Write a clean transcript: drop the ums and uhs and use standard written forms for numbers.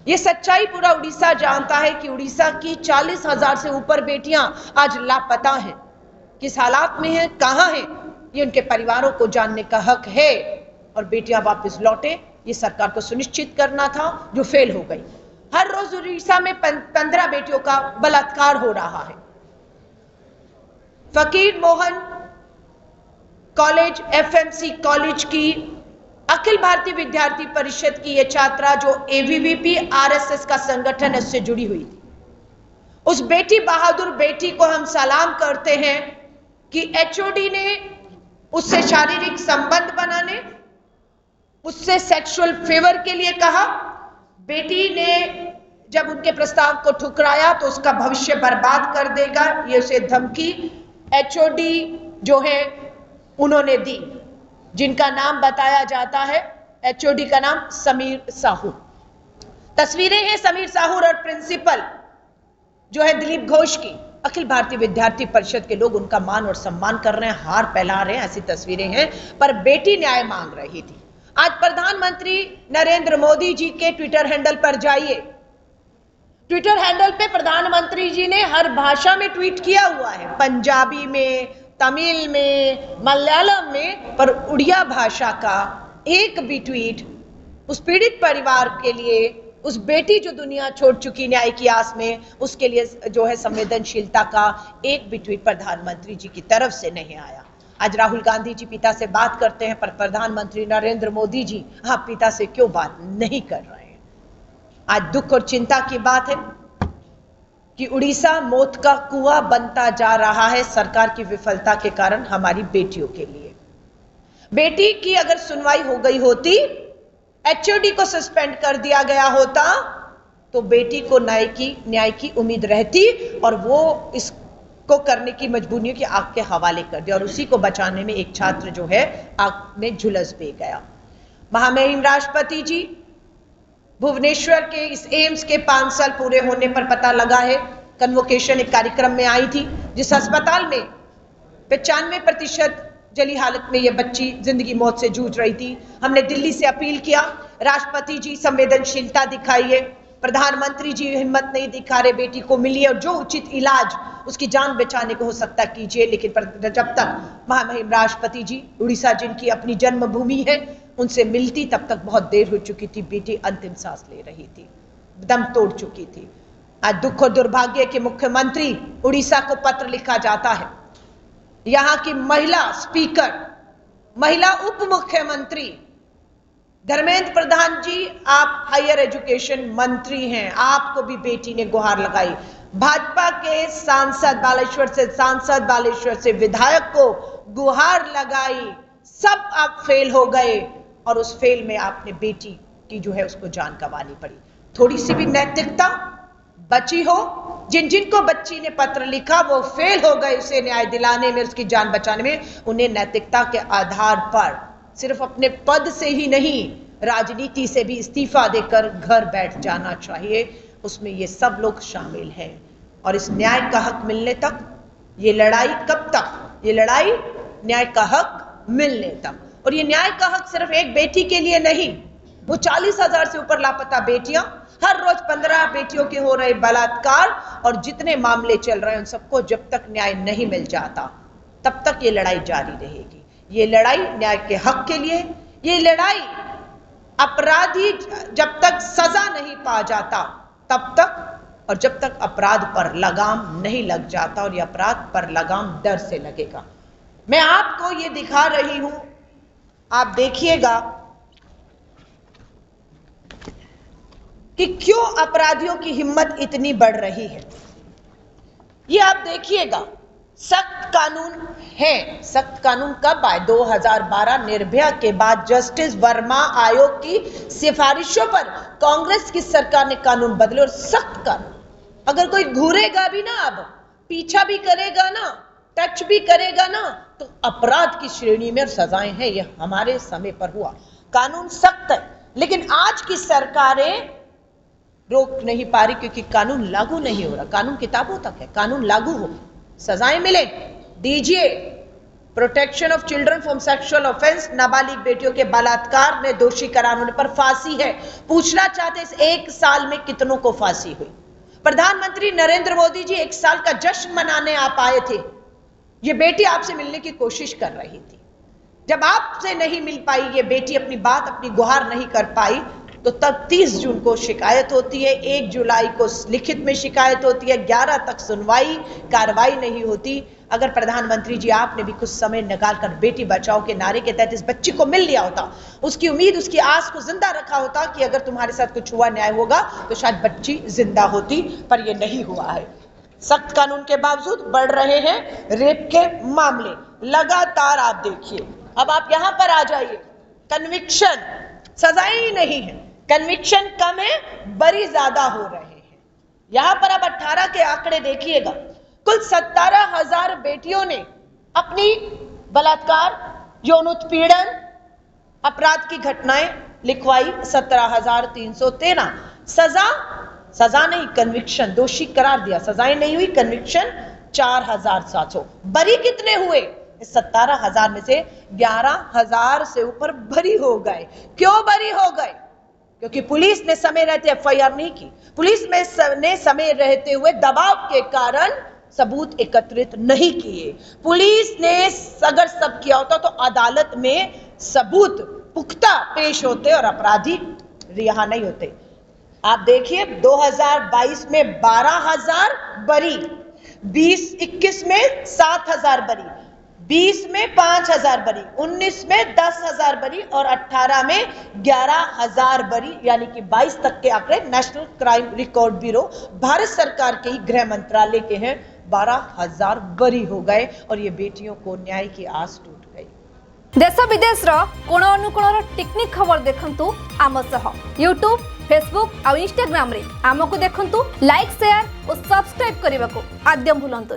ये सच्चाई पूरा उड़ीसा जानता है कि उड़ीसा की 40,000 से ऊपर बेटियां आज लापता हैं। किस हालात में हैं, कहां हैं, ये उनके परिवारों को जानने का हक है। और बेटियां वापस लौटे, ये सरकार को सुनिश्चित करना था, जो फेल हो गई। हर रोज उड़ीसा में 15 बेटियों का बलात्कार हो रहा है। फकीर मोहन कॉलेज, एफएमसी कॉलेज की अखिल भारतीय विद्यार्थी परिषद की यह छात्रा, जो एबीवीपी आरएसएस का संगठन है, उससे जुड़ी हुई थी। उस बेटी, बहादुर बेटी को हम सलाम करते हैं कि एचओडी ने उससे शारीरिक संबंध बनाने, उससे सेक्सुअल फेवर के लिए कहा। बेटी ने जब उनके प्रस्ताव को ठुकराया तो उसका भविष्य बर्बाद कर देगा, ये उसे धमकी एचओडी जो है उन्होंने दी, जिनका नाम बताया जाता है, एचओडी का नाम समीर साहू। तस्वीरें हैं समीर साहू और प्रिंसिपल जो है दिलीप घोष की। अखिल भारतीय विद्यार्थी परिषद के लोग उनका मान और सम्मान कर रहे हैं, हार फैला रहे हैं, ऐसी तस्वीरें हैं। पर बेटी न्याय मांग रही थी। आज प्रधानमंत्री नरेंद्र मोदी जी के ट्विटर हैंडल पर जाइए। ट्विटर हैंडल पे प्रधानमंत्री जी ने हर भाषा में ट्वीट किया हुआ है, पंजाबी में, तमिल में, मलयालम में, पर उड़िया भाषा का एक भी ट्वीट उस पीड़ित परिवार के लिए, उस बेटी जो दुनिया छोड़ चुकी न्याय की आस में, उसके लिए जो है संवेदनशीलता का एक भी ट्वीट प्रधानमंत्री जी की तरफ से नहीं आया। आज राहुल गांधी जी पिता से बात करते हैं, पर प्रधानमंत्री नरेंद्र मोदी जी आप पिता से क्यों बात नहीं कर रहे हैं? आज दुख और चिंता की बात है कि उड़ीसा मौत का कुआं बनता जा रहा है सरकार की विफलता के कारण हमारी बेटियों के लिए। बेटी की अगर सुनवाई हो गई होती, एचओडी को सस्पेंड कर दिया गया होता, तो बेटी को न्याय की उम्मीद रहती और वो इसको करने की मजबूरी की आग के हवाले कर दिया, और उसी को बचाने में एक छात्र जो है आग में झुलस भी गया। महामहिम राष्ट्रपति जी भुवनेश्वर के इस एम्स के 5 साल पूरे होने पर पता लगा है, कन्वोकेशन एक कार्यक्रम में आई थी, जिस अस्पताल में 95% जली हालत में यह बच्ची जिंदगी मौत से जूझ रही थी। हमने दिल्ली से अपील किया, राष्ट्रपति जी संवेदनशीलता दिखाइए, प्रधानमंत्री जी हिम्मत नहीं दिखा रहे, बेटी को मिलिए और जो उचित इलाज उसकी जान बचाने को हो सकता कीजिए। लेकिन जब तक महामहिम राष्ट्रपति जी, उड़ीसा जिनकी अपनी जन्मभूमि है, उनसे मिलती, तब तक बहुत देर हो चुकी थी। बेटी अंतिम सांस ले रही थी, दम तोड़ चुकी थी। आज दुख और दुर्भाग्य के मुख्यमंत्री उड़ीसा को पत्र लिखा जाता है। यहां की महिला स्पीकर, महिला उप मुख्यमंत्री धर्मेंद्र प्रधान जी, आप हायर एजुकेशन मंत्री हैं, आपको भी बेटी ने गुहार लगाई। भाजपा के सांसद बालेश्वर से विधायक को गुहार लगाई, सब आप फेल हो गए, और उस फेल में आपने बेटी की जो है उसको जान गंवानी पड़ी। थोड़ी सी भी नैतिकता बची हो, जिनको बच्ची ने पत्र लिखा वो फेल हो गए उसे न्याय दिलाने में, उसकी जान बचाने में। उन्हें नैतिकता के आधार पर सिर्फ अपने पद से ही नहीं, राजनीति से भी इस्तीफा देकर घर बैठ जाना चाहिए। उसमें ये सब लोग शामिल हैं। और इस न्याय का हक मिलने तक ये लड़ाई, कब तक ये लड़ाई? न्याय का हक मिलने तक। और ये न्याय का हक सिर्फ एक बेटी के लिए नहीं, वो 40,000 से ऊपर लापता बेटियां, हर रोज 15 बेटियों के हो रहे बलात्कार, और जितने मामले चल रहे हैं उन सबको जब तक न्याय नहीं मिल जाता तब तक ये लड़ाई जारी रहेगी। ये लड़ाई न्याय के हक के लिए, ये लड़ाई अपराधी जब तक सजा नहीं पा जाता तब तक, और जब तक अपराध पर लगाम नहीं लग जाता, और ये अपराध पर लगाम डर से लगेगा। मैं आपको ये दिखा रही हूं, आप देखिएगा कि क्यों अपराधियों की हिम्मत इतनी बढ़ रही है। ये आप देखिएगा, सख्त कानून है। सख्त कानून कब आए? 2012 निर्भया के बाद जस्टिस वर्मा आयोग की सिफारिशों पर कांग्रेस की सरकार ने कानून बदले, और सख्त कानून। अगर कोई घूरेगा भी ना, अब पीछा भी करेगा ना, टच भी करेगा ना, तो अपराध की श्रेणी में सजाएं हैं। ये हमारे समय पर हुआ। कानून सख्त है, लेकिन आज की सरकारें रोक नहीं पा रही, क्योंकि कानून लागू नहीं हो रहा। कानून किताबों तक है, कानून लागू हो, सजाएं मिले, दीजिए। Protection of children from sexual offence, नाबालिग बेटियों के बलात्कार में दोषी करार होने पर फांसी है। पूछना चाहते इस 1 साल में कितनों को फांसी हुई? प्रधानमंत्री नरेंद्र मोदी जी 1 साल का जश्न मनाने आप आए थे। ये बेटी आपसे मिलने की कोशिश कर रही थी। जब आपसे नहीं मिल पाई ये बेटी, अपनी बात, अपनी गुहार नहीं कर पाई, तो तब 30 जून को शिकायत होती है, 1 जुलाई को लिखित में शिकायत होती है, 11 तक सुनवाई, कार्रवाई नहीं होती। अगर प्रधानमंत्री जी आपने भी कुछ समय निकालकर बेटी बचाओ के नारे के तहत इस बच्ची को मिल लिया होता, उसकी उम्मीद, उसकी आस को जिंदा रखा होता कि अगर तुम्हारे साथ कुछ हुआ, न्याय होगा, तो शायद बच्ची जिंदा होती, पर यह नहीं हुआ है। सख्त कानून के बावजूद बढ़ रहे हैं रेप के मामले लगातार। आप देखिए, अब आप यहां पर आ जाइए, कन्विक्शन, सजाएं ही नहीं है, कन्विक्शन कम है, बरी ज्यादा हो रहे हैं। यहां पर अब 18 के आंकड़े देखिएगा, कुल 17,000 बेटियों ने अपनी बलात्कार, यौन उत्पीड़न, अपराध की घटनाएं लिखवाई। 17,313 सजा नहीं, कन्विक्शन, दोषी करार दिया, सजाएं नहीं हुई, कन्विक्शन 4,700। बरी कितने हुए? 17,000 में से 11,000 से ऊपर बरी हो गए। क्यों बरी हो गए? क्योंकि पुलिस ने समय रहते एफआईआर नहीं की, पुलिस ने समय रहते हुए दबाव के कारण सबूत एकत्रित नहीं किए। पुलिस ने अगर सब किया होता तो अदालत में सबूत पुख्ता पेश होते और अपराधी रिहा नहीं होते। आप देखिए, 2022 में 12,000 बरी, 20-21 में 7,000 बरी, 20 में 5,000 बरी, 19 में 10,000 बरी और 18 में 11,000 बरी, यानी कि 22 तक के आंकड़े national crime record bureau, Bharat सरकार के ही गृह मंत्रालय के हैं। 12,000 बरी हो गए और ये बेटियों को न्याय की आस टूट गई। देश विदेश कोण अनुकोण टेक्निक खबर देखंतु आम सह यूट्यूब, फेसबुक और इंस्टाग्राम रे आमको देखंतु, लाइक, शेयर और सब्सक्राइब करने को आद्यम भूलंतु।